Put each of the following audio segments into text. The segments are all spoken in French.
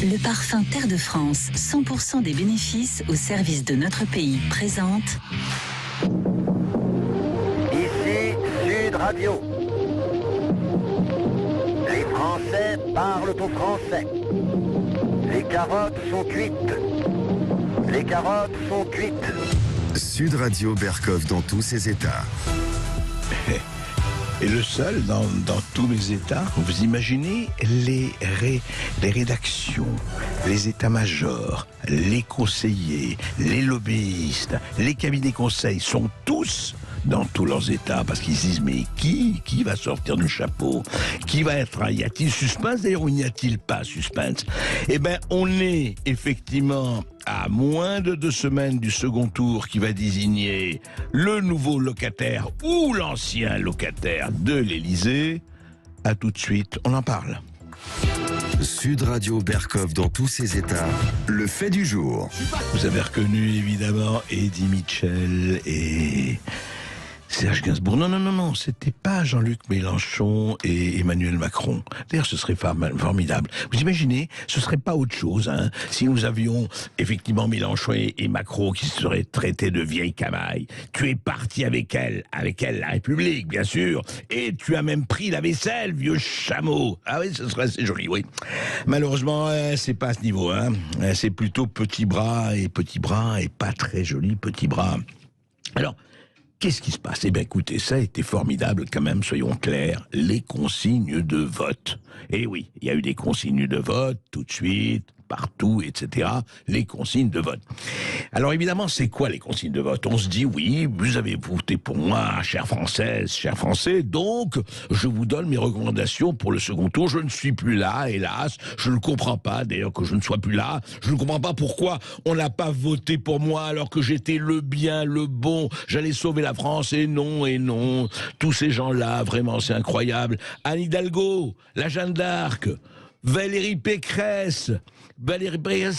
Le parfum Terre de France, 100% des bénéfices au service de notre pays, présente... Ici Sud Radio. Les Français parlent au français. Les carottes sont cuites. Les carottes sont cuites. Sud Radio Berkov dans tous ses états. Et le seul dans tous mes états, vous imaginez les rédactions, les états-majors, les conseillers, les lobbyistes, les cabinets conseils sont tous dans tous leurs états, parce qu'ils se disent mais qui va sortir du chapeau, qui va être, y a-t-il suspense d'ailleurs ou n'y a-t-il pas suspense? Eh ben on est effectivement à moins de 2 semaines du second tour qui va désigner le nouveau locataire ou l'ancien locataire de l'Élysée. À tout de suite, on en parle. Sud Radio Berkov dans tous ses états, le fait du jour. Vous avez reconnu évidemment Eddie Mitchell et Serge Gainsbourg. Non, c'était pas Jean-Luc Mélenchon et Emmanuel Macron. D'ailleurs, ce serait formidable. Vous imaginez, ce serait pas autre chose, hein, si nous avions effectivement Mélenchon et Macron qui se seraient traités de vieilles camailles. Tu es parti avec elle, la République, bien sûr, et tu as même pris la vaisselle, vieux chameau. Ah oui, ce serait assez joli, oui. Malheureusement, c'est pas à ce niveau, hein. C'est plutôt petit bras et pas très joli petit bras. Alors, qu'est-ce qui se passe? Eh bien, écoutez, ça a été formidable quand même, soyons clairs, les consignes de vote. Eh oui, il y a eu des consignes de vote tout de suite, partout, etc. Les consignes de vote. Alors évidemment, c'est quoi les consignes de vote? On se dit, oui, vous avez voté pour moi, chère Française, chers Français, donc je vous donne mes recommandations pour le second tour. Je ne suis plus là, hélas. Je ne comprends pas, d'ailleurs, que je ne sois plus là. Je ne comprends pas pourquoi on n'a pas voté pour moi alors que j'étais le bien, le bon. J'allais sauver la France, et non. Tous ces gens-là, vraiment, c'est incroyable. Anne Hidalgo, la Jeanne d'Arc, Valérie Pécresse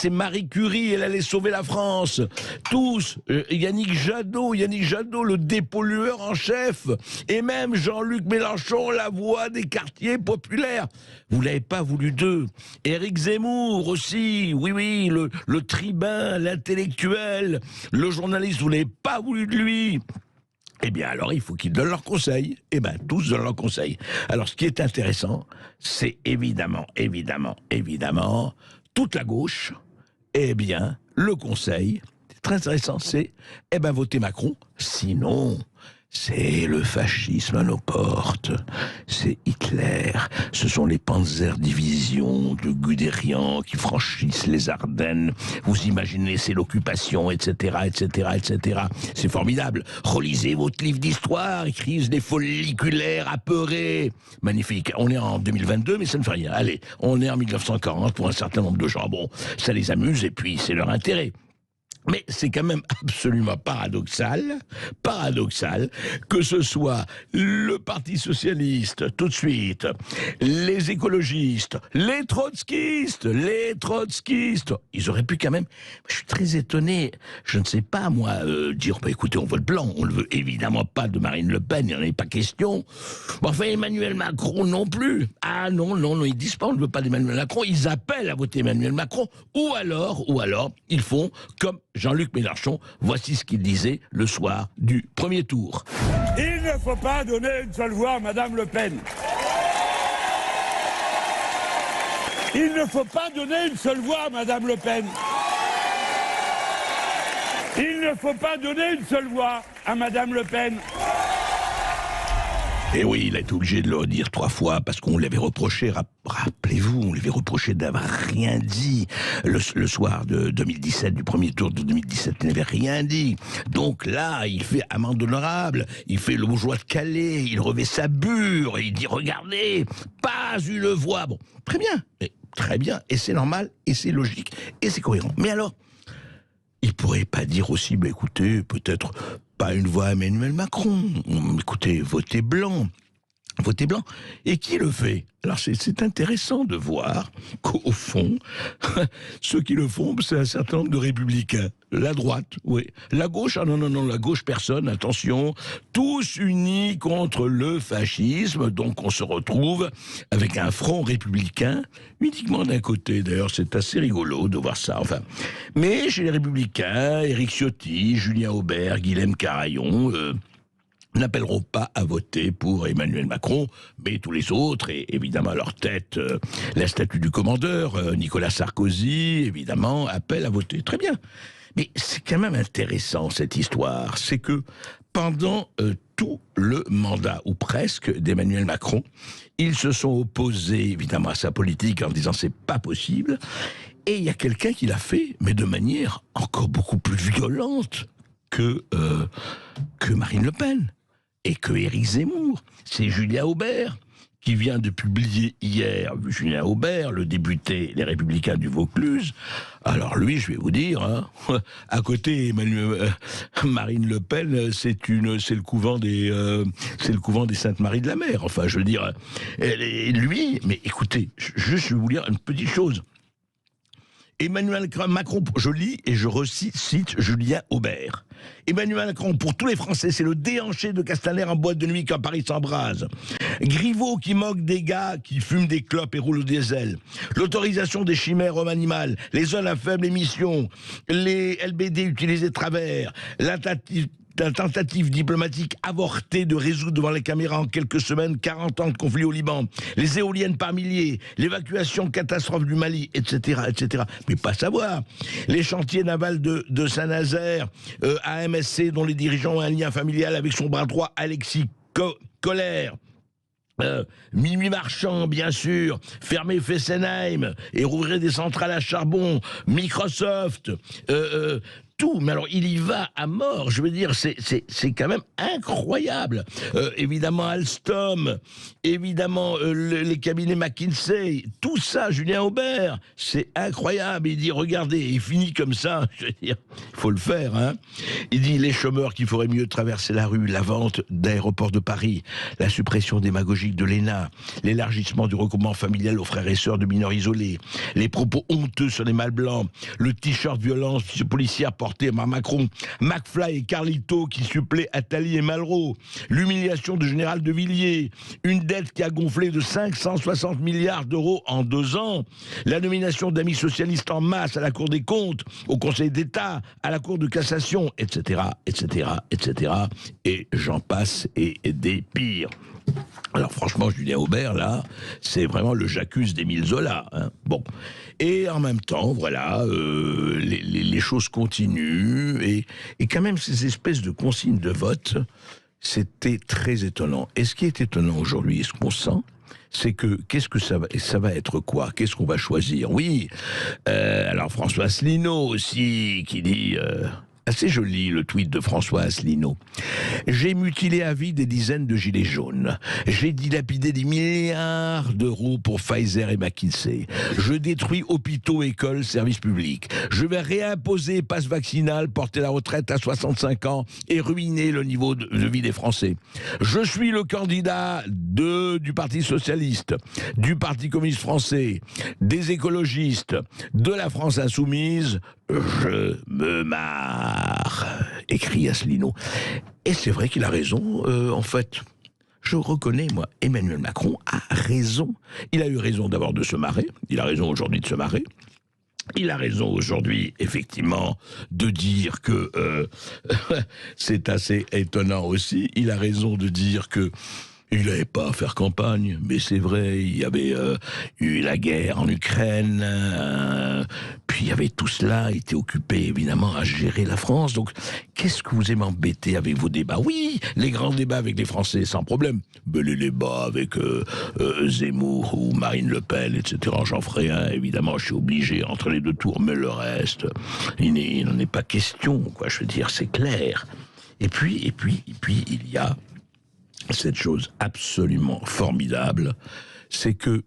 et Marie Curie, elle allait sauver la France. Tous, Yannick Jadot, le dépollueur en chef, et même Jean-Luc Mélenchon, la voix des quartiers populaires. Vous l'avez pas voulu d'eux. Éric Zemmour aussi, oui, le tribun, l'intellectuel, le journaliste, vous l'avez pas voulu de lui. Eh bien, alors, il faut qu'ils donnent leurs conseils. Eh bien, tous donnent leurs conseils. Alors, ce qui est intéressant, c'est évidemment, toute la gauche, eh bien, le conseil, c'est très intéressant, c'est, votez Macron. Sinon, c'est le fascisme à nos portes. C'est Hitler. Ce sont les Panzerdivisions de Guderian qui franchissent les Ardennes. Vous imaginez, c'est l'occupation, etc. C'est formidable. Relisez votre livre d'histoire, écrivez des folliculaires apeurés. Magnifique. On est en 2022, mais ça ne fait rien. Allez, on est en 1940 pour un certain nombre de gens. Bon, ça les amuse et puis c'est leur intérêt. Mais c'est quand même absolument paradoxal que ce soit le Parti Socialiste, tout de suite, les écologistes, les trotskistes, ils auraient pu quand même, je suis très étonné, je ne sais pas moi, dire, écoutez, on vote blanc, on ne veut évidemment pas de Marine Le Pen, il n'y en avait pas question. Bon, enfin, Emmanuel Macron non plus. Ah non, ils disent pas, on ne veut pas d'Emmanuel Macron, ils appellent à voter Emmanuel Macron, ou alors, ils font comme Jean-Luc Mélenchon, voici ce qu'il disait le soir du premier tour. Il ne faut pas donner une seule voix à Madame Le Pen. Il ne faut pas donner une seule voix à Madame Le Pen. Il ne faut pas donner une seule voix à Madame Le Pen. Et oui, il a été obligé de le redire 3 fois parce qu'on l'avait reproché, rappelez-vous, on l'avait reproché d'avoir rien dit le soir de 2017, du premier tour de 2017, il n'avait rien dit. Donc là, il fait amende honorable, il fait le bourgeois de Calais, il revêt sa bure, et il dit, regardez, pas une voix. Bon, très bien, et c'est normal, et c'est logique, et c'est cohérent. Mais alors, il pourrait pas dire aussi, écoutez, peut-être pas une voix à Emmanuel Macron. Écoutez, votez blanc. voter blanc. Et qui le fait? Alors c'est intéressant de voir qu'au fond, ceux qui le font, c'est un certain nombre de républicains. La droite, oui. La gauche, ah non, la gauche, personne, attention. Tous unis contre le fascisme, donc on se retrouve avec un front républicain, uniquement d'un côté. D'ailleurs, c'est assez rigolo de voir ça, enfin. Mais chez les républicains, Éric Ciotti, Julien Aubert, Guilhem Carayon, n'appelleront pas à voter pour Emmanuel Macron, mais tous les autres, et évidemment à leur tête, la statue du commandeur, Nicolas Sarkozy, évidemment, appellent à voter. Très bien. Mais c'est quand même intéressant, cette histoire. C'est que pendant tout le mandat, ou presque, d'Emmanuel Macron, ils se sont opposés, évidemment, à sa politique en disant « c'est pas possible ». Et il y a quelqu'un qui l'a fait, mais de manière encore beaucoup plus violente que Marine Le Pen. Et que Éric Zemmour, c'est Julien Aubert qui vient de publier hier, Julien Aubert, le député Les Républicains du Vaucluse. Alors lui, je vais vous dire, hein, à côté Marine Le Pen, c'est le couvent des Saintes-Maries de la Mer. Enfin, je veux dire, lui, mais écoutez, juste je vais vous dire une petite chose. Emmanuel Macron, je lis et je recite Julien Aubert. Emmanuel Macron, pour tous les Français, c'est le déhanché de Castaner en boîte de nuit quand Paris s'embrase. Griveaux qui moque des gars qui fument des clopes et roulent au diesel. L'autorisation des chimères hommes animales, les zones à faible émission, les LBD utilisés de travers, la tentative diplomatique avortée de résoudre devant les caméras en quelques semaines 40 ans de conflit au Liban, les éoliennes par milliers, l'évacuation catastrophe du Mali, etc., etc. Mais pas savoir. Les chantiers navals de Saint-Nazaire, à MSC, dont les dirigeants ont un lien familial avec son bras droit, Alexis Colère. Minuit marchand, bien sûr, fermer Fessenheim et rouvrir des centrales à charbon, Microsoft, tout. Mais alors, il y va à mort. Je veux dire, c'est quand même incroyable. Évidemment, Alstom, évidemment, les cabinets McKinsey, tout ça, Julien Aubert, c'est incroyable. Il dit, regardez, il finit comme ça. Je veux dire, il faut le faire, hein. Il dit, les chômeurs qu'il faudrait mieux traverser la rue, la vente d'aéroports de Paris, la suppression démagogique de l'ENA, l'élargissement du regroupement familial aux frères et sœurs de mineurs isolés, les propos honteux sur les mâles blancs, le t-shirt violence policière porté par Macron, McFly et Carlito qui suppléent Attali et Malraux, l'humiliation du général de Villiers, une dette qui a gonflé de 560 milliards d'euros en 2 ans, la nomination d'amis socialistes en masse à la Cour des comptes, au Conseil d'État, à la Cour de cassation, etc., etc., etc., et j'en passe et des pires. Alors franchement, Julien Aubert, là, c'est vraiment le J'accuse d'Émile Zola. Hein. Bon. Et en même temps, voilà, les choses continuent. Et quand même, ces espèces de consignes de vote, c'était très étonnant. Et ce qui est étonnant aujourd'hui, et ce qu'on sent, c'est que, qu'est-ce que ça va être quoi? Qu'est-ce qu'on va choisir? Oui, alors François Asselineau aussi, qui dit... assez joli le tweet de François Asselineau. J'ai mutilé à vie des dizaines de gilets jaunes. J'ai dilapidé des milliards d'euros pour Pfizer et McKinsey. Je détruis hôpitaux, écoles, services publics. Je vais réimposer passe vaccinal, porter la retraite à 65 ans et ruiner le niveau de vie des Français. Je suis le candidat du Parti Socialiste, du Parti Communiste Français, des écologistes, de la France Insoumise. Je me marre, écrit Asselineau. Et c'est vrai qu'il a raison, en fait. Je reconnais, moi, Emmanuel Macron a raison. Il a eu raison d'abord de se marrer. Il a raison aujourd'hui de se marrer. Il a raison aujourd'hui, effectivement, de dire que c'est assez étonnant aussi. Il a raison de dire que il n'avait pas à faire campagne, mais c'est vrai, il y avait eu la guerre en Ukraine, puis il y avait tout cela, il était occupé évidemment à gérer la France. Donc, qu'est-ce que vous aimez embêter avec vos débats? Oui, les grands débats avec les Français, sans problème. Mais les débats avec Zemmour ou Marine Le Pen, etc., j'en ferai un, évidemment, je suis obligé entre les 2 tours, mais le reste, il n'en est pas question, quoi, je veux dire, c'est clair. Et puis, il y a cette chose absolument formidable, c'est que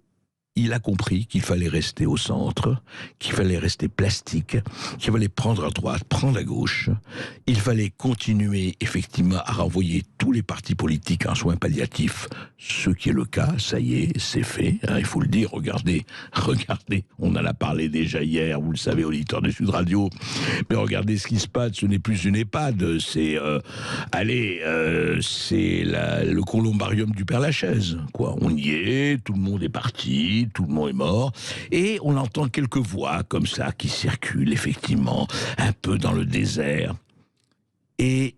il a compris qu'il fallait rester au centre, qu'il fallait rester plastique, qu'il fallait prendre à droite, prendre à gauche. Il fallait continuer effectivement à renvoyer tous les partis politiques en soins palliatifs, ce qui est le cas, ça y est, c'est fait, hein, il faut le dire, regardez, on en a parlé déjà hier, vous le savez, auditeurs de Sud Radio, mais regardez ce qui se passe, ce n'est plus une EHPAD, c'est, c'est le columbarium du Père-Lachaise, quoi. On y est, tout le monde est parti, tout le monde est mort, et on entend quelques voix comme ça qui circulent effectivement un peu dans le désert. Et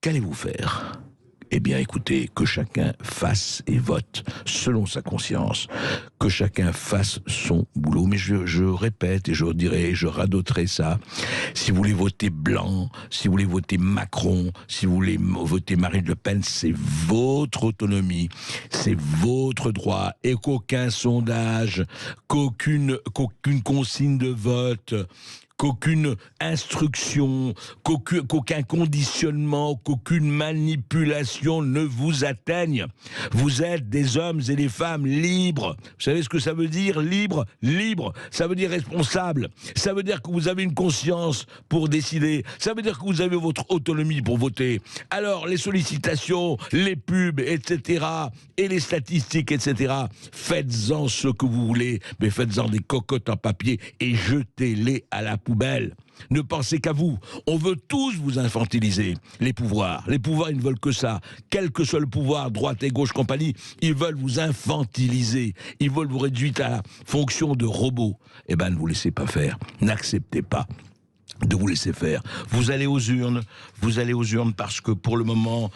qu'allez-vous faire ? Eh bien, écoutez, que chacun fasse et vote selon sa conscience, que chacun fasse son boulot. Mais je répète et je dirai, je radoterai ça. Si vous voulez voter blanc, si vous voulez voter Macron, si vous voulez voter Marine Le Pen, c'est votre autonomie, c'est votre droit, et qu'aucun sondage, qu'aucune consigne de vote, qu'aucune instruction, qu'aucun conditionnement, qu'aucune manipulation ne vous atteigne. Vous êtes des hommes et des femmes libres. Vous savez ce que ça veut dire, libre ? Libre, ça veut dire responsable. Ça veut dire que vous avez une conscience pour décider. Ça veut dire que vous avez votre autonomie pour voter. Alors, les sollicitations, les pubs, etc., et les statistiques, etc., faites-en ce que vous voulez, mais faites-en des cocottes en papier et jetez-les à la poubelle. Ne pensez qu'à vous. On veut tous vous infantiliser, les pouvoirs. Les pouvoirs, ils ne veulent que ça. Quel que soit le pouvoir, droite et gauche, compagnie, ils veulent vous infantiliser. Ils veulent vous réduire à la fonction de robot. Eh ben, ne vous laissez pas faire. N'acceptez pas de vous laisser faire. Vous allez aux urnes parce que pour le moment,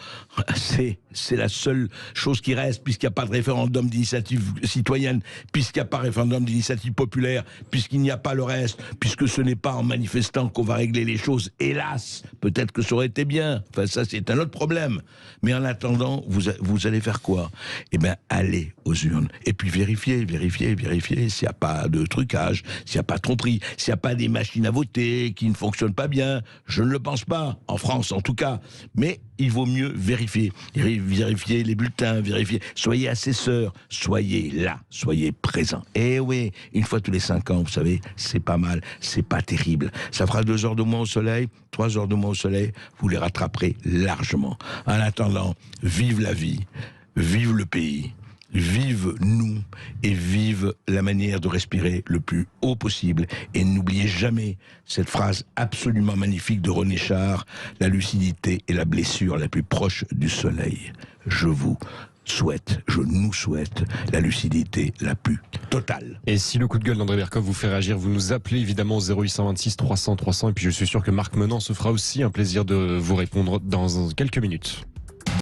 c'est la seule chose qui reste, puisqu'il n'y a pas de référendum d'initiative citoyenne, puisqu'il n'y a pas de référendum d'initiative populaire, puisqu'il n'y a pas le reste, puisque ce n'est pas en manifestant qu'on va régler les choses. Hélas, peut-être que ça aurait été bien. Enfin, ça, c'est un autre problème. Mais en attendant, vous allez faire quoi ? Eh bien, allez aux urnes. Et puis vérifiez s'il n'y a pas de trucage, s'il n'y a pas de tromperie, s'il n'y a pas des machines à voter qui ne fonctionnent pas bien. Je ne le pense pas, en France en tout cas. Mais il vaut mieux vérifier les bulletins, soyez assesseurs, soyez là, soyez présents. Et oui, une fois tous les 5 ans, vous savez, c'est pas mal, c'est pas terrible. Ça fera 2 heures de moins au soleil, 3 heures de moins au soleil, vous les rattraperez largement. En attendant, vive la vie, vive le pays, vive nous et vive la manière de respirer le plus haut possible. Et n'oubliez jamais cette phrase absolument magnifique de René Char, la lucidité est la blessure la plus proche du soleil. Je nous souhaite la lucidité la plus totale. Et si le coup de gueule d'André Berkoff vous fait réagir, vous nous appelez évidemment au 0826 300 300 et puis je suis sûr que Marc Menant se fera aussi un plaisir de vous répondre dans quelques minutes.